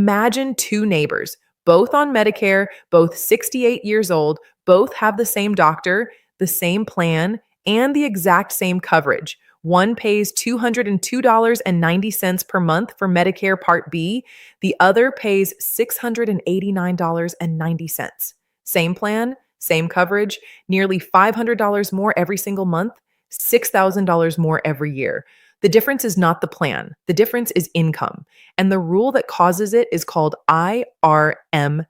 Imagine two neighbors, both on Medicare, both 68 years old, both have the same doctor, the same plan, and the exact same coverage. One pays $202.90 per month for Medicare Part B. The other pays $689.90. Same plan, same coverage, nearly $500 more every single month, $6,000 more every year. The difference is not the plan. The difference is income. And the rule that causes it is called IRMAA.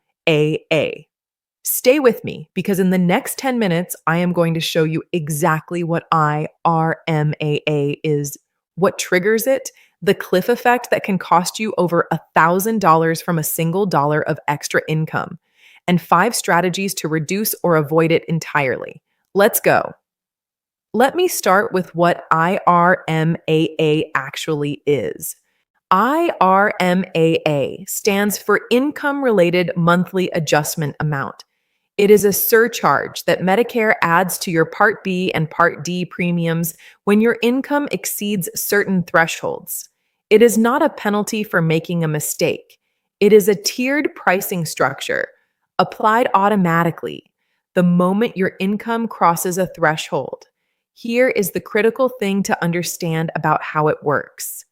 Stay with me because in the next 10 minutes, I am going to show you exactly what IRMAA is, what triggers it, the cliff effect that can cost you over $1,000 from a single dollar of extra income, and 5 strategies to reduce or avoid it entirely. Let's go. Let me start with what IRMAA actually is. IRMAA stands for Income Related Monthly Adjustment Amount. It is a surcharge that Medicare adds to your Part B and Part D premiums when your income exceeds certain thresholds. It is not a penalty for making a mistake. It is a tiered pricing structure applied automatically the moment your income crosses a threshold. Here is the critical thing to understand about how it works.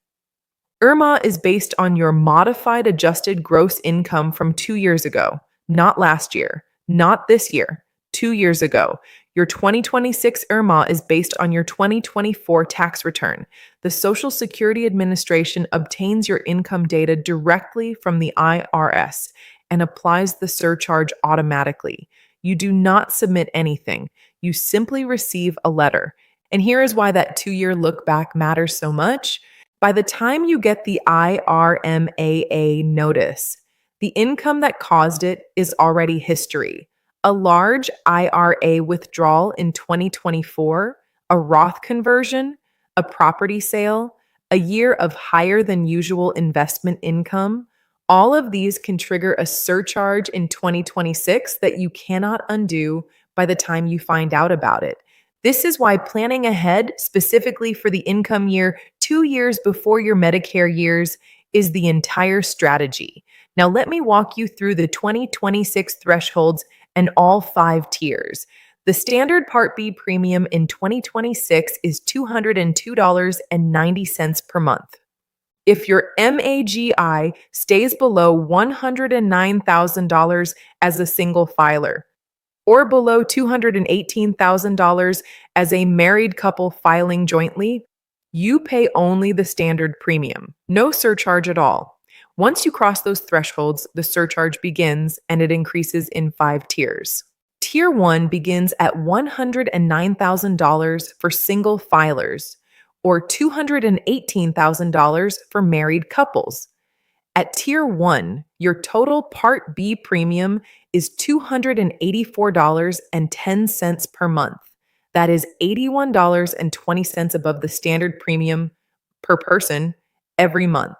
IRMAA is based on your modified adjusted gross income from 2 years ago, not last year, not this year, 2 years ago. Your 2026 IRMAA is based on your 2024 tax return. The Social Security Administration obtains your income data directly from the IRS and applies the surcharge automatically. You do not submit anything. You simply receive a letter. And here is why that 2-year look back matters so much. By the time you get the IRMAA notice, the income that caused it is already history. A large IRA withdrawal in 2024, a Roth conversion, a property sale, a year of higher than usual investment income, all of these can trigger a surcharge in 2026 that you cannot undo by the time you find out about it. This is why planning ahead, specifically for the income year 2 years before your Medicare years, is the entire strategy. Now, let me walk you through the 2026 thresholds and all 5 tiers. The standard Part B premium in 2026 is $202.90 per month. If your MAGI stays below $109,000 as a single filer, or below $218,000 as a married couple filing jointly, you pay only the standard premium, no surcharge at all. Once you cross those thresholds, the surcharge begins and it increases in 5 tiers. Tier 1 begins at $109,000 for single filers, or $218,000 for married couples. At Tier 1, your total Part B premium is $284.10 per month. That is $81.20 above the standard premium per person every month.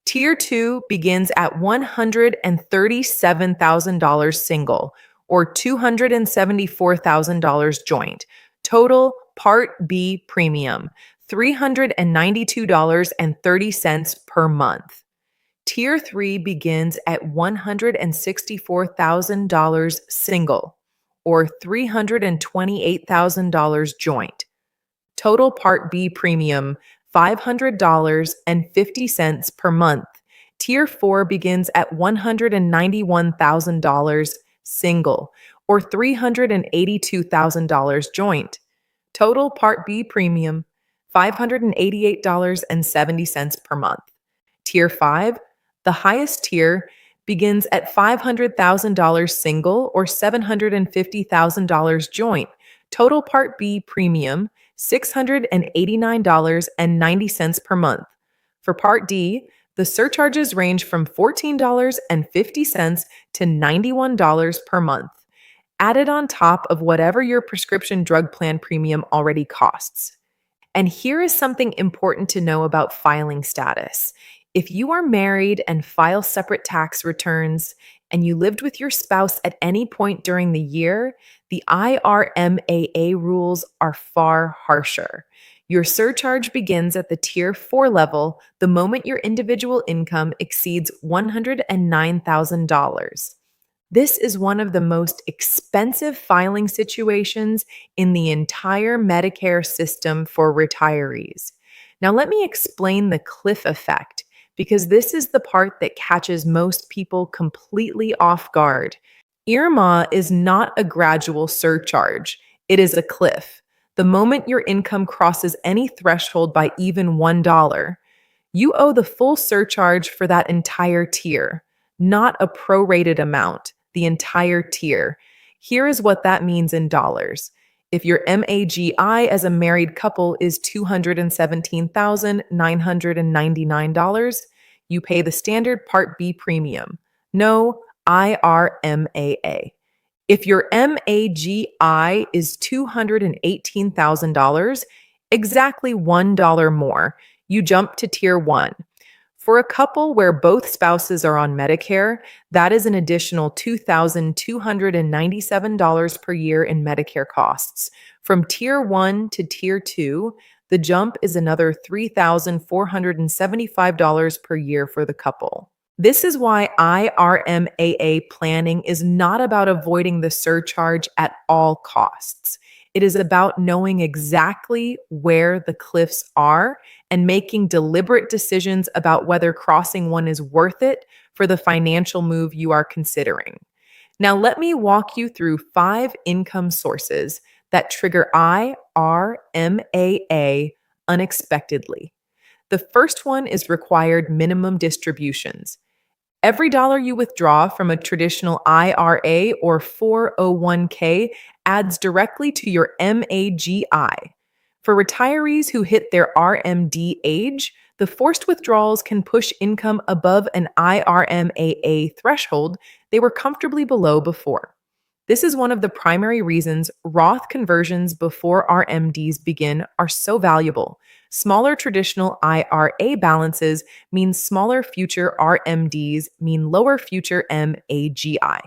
Tier 2 begins at $137,000 single, or $274,000 joint. Total Part B premium, $392.30 per month. Tier 3 begins at $164,000 single, or $328,000 joint. Total Part B premium, $500.50 per month. Tier 4 begins at $191,000 single, or $382,000 joint. Total Part B premium, $588.70 per month. Tier 5, the highest tier, begins at $500,000 single or $750,000 joint. Total Part B premium, $689.90 per month. For Part D, the surcharges range from $14.50 to $91 per month, added on top of whatever your prescription drug plan premium already costs. And here is something important to know about filing status. If you are married and file separate tax returns, and you lived with your spouse at any point during the year, the IRMAA rules are far harsher. Your surcharge begins at the Tier 4 level the moment your individual income exceeds $109,000. This is one of the most expensive filing situations in the entire Medicare system for retirees. Now, let me explain the cliff effect, because this is the part that catches most people completely off guard. IRMAA is not a gradual surcharge, it is a cliff. The moment your income crosses any threshold by even $1, you owe the full surcharge for that entire tier, not a prorated amount, the entire tier. Here is what that means in dollars. If your MAGI as a married couple is $217,999, you pay the standard Part B premium. No IRMAA. If your MAGI is $218,000, exactly $1 more, you jump to Tier 1. For a couple where both spouses are on Medicare, that is an additional $2,297 per year in Medicare costs. From Tier 1 to Tier 2, the jump is another $3,475 per year for the couple. This is why IRMAA planning is not about avoiding the surcharge at all costs. It is about knowing exactly where the cliffs are and making deliberate decisions about whether crossing one is worth it for the financial move you are considering. Now, let me walk you through 5 income sources that trigger IRMAA unexpectedly. The first one is required minimum distributions. Every dollar you withdraw from a traditional IRA or 401k adds directly to your MAGI. For retirees who hit their RMD age, the forced withdrawals can push income above an IRMAA threshold they were comfortably below before. This is one of the primary reasons Roth conversions before RMDs begin are so valuable. Smaller traditional IRA balances mean smaller future RMDs mean lower future MAGI.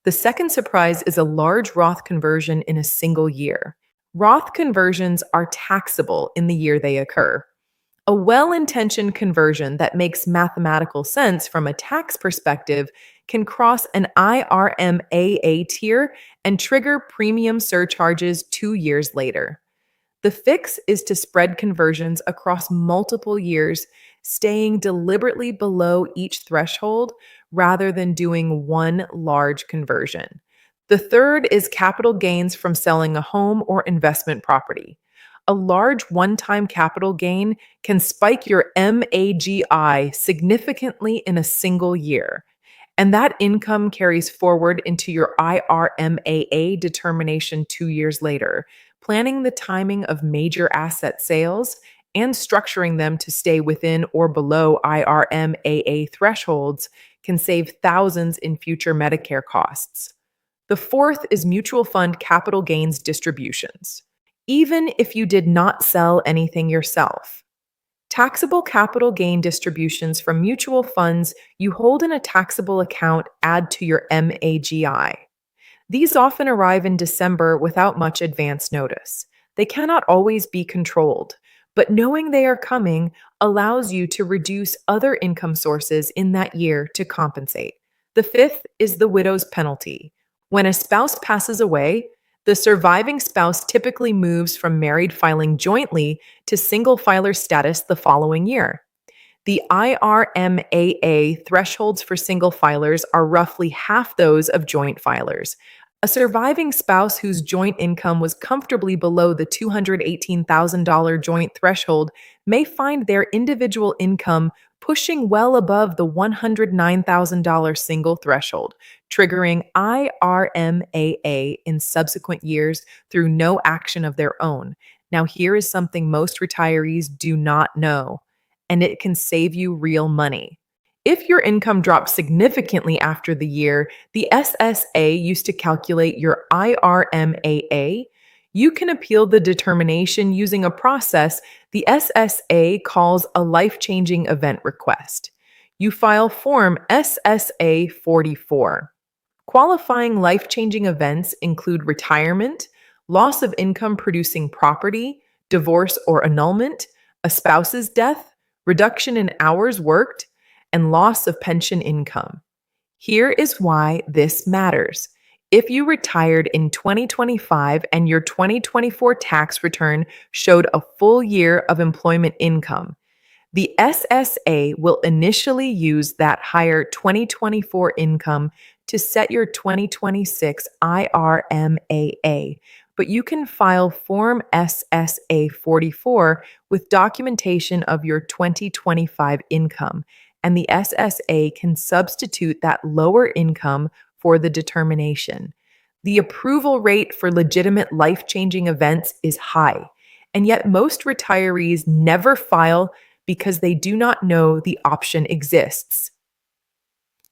The second surprise is a large Roth conversion in a single year. Roth conversions are taxable in the year they occur. A well-intentioned conversion that makes mathematical sense from a tax perspective can cross an IRMAA tier and trigger premium surcharges 2 years later. The fix is to spread conversions across multiple years, staying deliberately below each threshold rather than doing one large conversion. The third is capital gains from selling a home or investment property. A large one-time capital gain can spike your MAGI significantly in a single year, and that income carries forward into your IRMAA determination 2 years later. Planning the timing of major asset sales and structuring them to stay within or below IRMAA thresholds can save thousands in future Medicare costs. The fourth is mutual fund capital gains distributions. Even if you did not sell anything yourself, taxable capital gain distributions from mutual funds you hold in a taxable account add to your MAGI. These often arrive in December without much advance notice. They cannot always be controlled, but knowing they are coming allows you to reduce other income sources in that year to compensate. The fifth is the widow's penalty. When a spouse passes away, the surviving spouse typically moves from married filing jointly to single filer status the following year. The IRMAA thresholds for single filers are roughly half those of joint filers. A surviving spouse whose joint income was comfortably below the $218,000 joint threshold may find their individual income pushing well above the $109,000 single threshold, triggering IRMAA in subsequent years through no action of their own. Now, here is something most retirees do not know, and it can save you real money. If your income drops significantly after the year the SSA used to calculate your IRMAA, you can appeal the determination using a process the SSA calls a life-changing event request. You file Form SSA-44. Qualifying life-changing events include retirement, loss of income-producing property, divorce or annulment, a spouse's death, reduction in hours worked, and loss of pension income. Here is why this matters. If you retired in 2025 and your 2024 tax return showed a full year of employment income, the SSA will initially use that higher 2024 income to set your 2026 IRMAA, but you can file Form SSA-44 with documentation of your 2025 income, and the SSA can substitute that lower income for the determination. The approval rate for legitimate life-changing events is high, and yet most retirees never file because they do not know the option exists.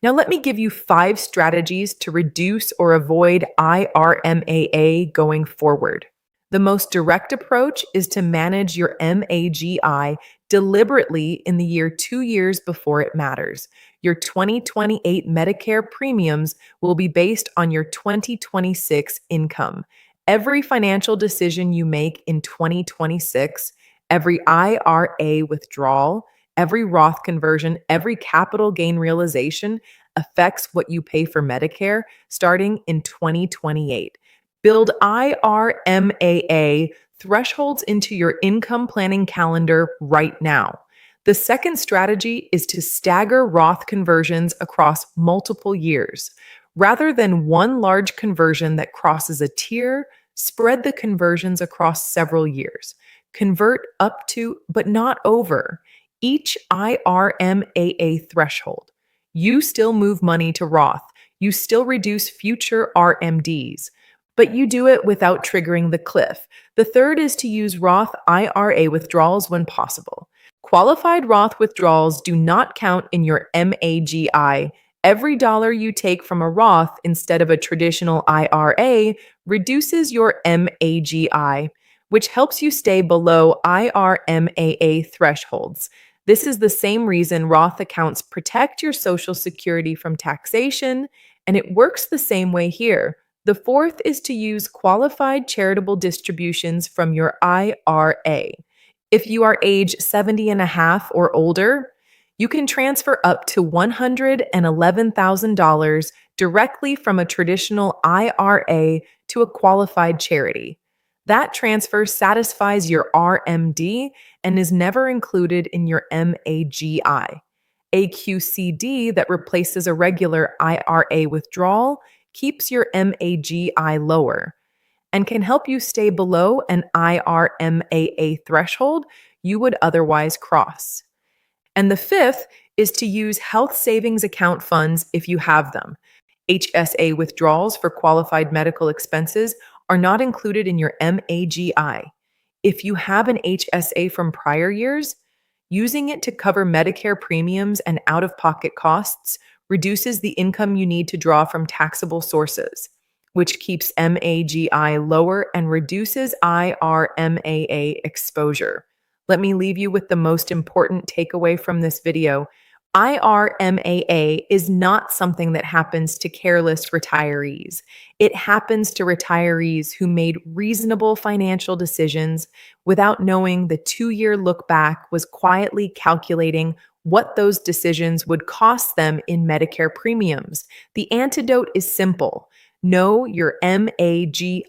Now, let me give you 5 strategies to reduce or avoid IRMAA going forward. The most direct approach is to manage your MAGI deliberately in the year 2 years before it matters. Your 2028 Medicare premiums will be based on your 2026 income. Every financial decision you make in 2026, every IRA withdrawal, every Roth conversion, every capital gain realization affects what you pay for Medicare starting in 2028. Build IRMAA thresholds into your income planning calendar right now. The second strategy is to stagger Roth conversions across multiple years. Rather than one large conversion that crosses a tier, spread the conversions across several years. Convert up to, but not over, each IRMAA threshold. You still move money to Roth. You still reduce future RMDs, but you do it without triggering the cliff. The third is to use Roth IRA withdrawals when possible. Qualified Roth withdrawals do not count in your MAGI. Every dollar you take from a Roth instead of a traditional IRA reduces your MAGI, which helps you stay below IRMAA thresholds. This is the same reason Roth accounts protect your Social Security from taxation, and it works the same way here. The fourth is to use qualified charitable distributions from your IRA. If you are age 70 and a half or older, you can transfer up to $111,000 directly from a traditional IRA to a qualified charity. That transfer satisfies your RMD and is never included in your MAGI. A QCD that replaces a regular IRA withdrawal keeps your MAGI lower and can help you stay below an IRMAA threshold you would otherwise cross. And the fifth is to use health savings account funds if you have them. HSA withdrawals for qualified medical expenses are not included in your MAGI. If you have an HSA from prior years, using it to cover Medicare premiums and out-of-pocket costs reduces the income you need to draw from taxable sources, which keeps MAGI lower and reduces IRMAA exposure. Let me leave you with the most important takeaway from this video. IRMAA is not something that happens to careless retirees. It happens to retirees who made reasonable financial decisions without knowing the 2-year look back was quietly calculating what those decisions would cost them in Medicare premiums. The antidote is simple. Know your MAGI.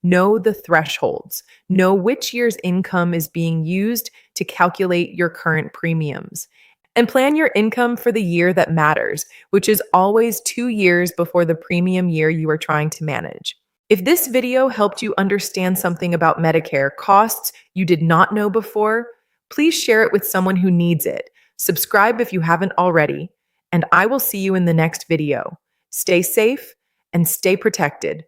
Know the thresholds. Know which year's income is being used to calculate your current premiums. And plan your income for the year that matters, which is always 2 years before the premium year you are trying to manage. If this video helped you understand something about Medicare costs you did not know before, please share it with someone who needs it. Subscribe if you haven't already, and I will see you in the next video. Stay safe and stay protected.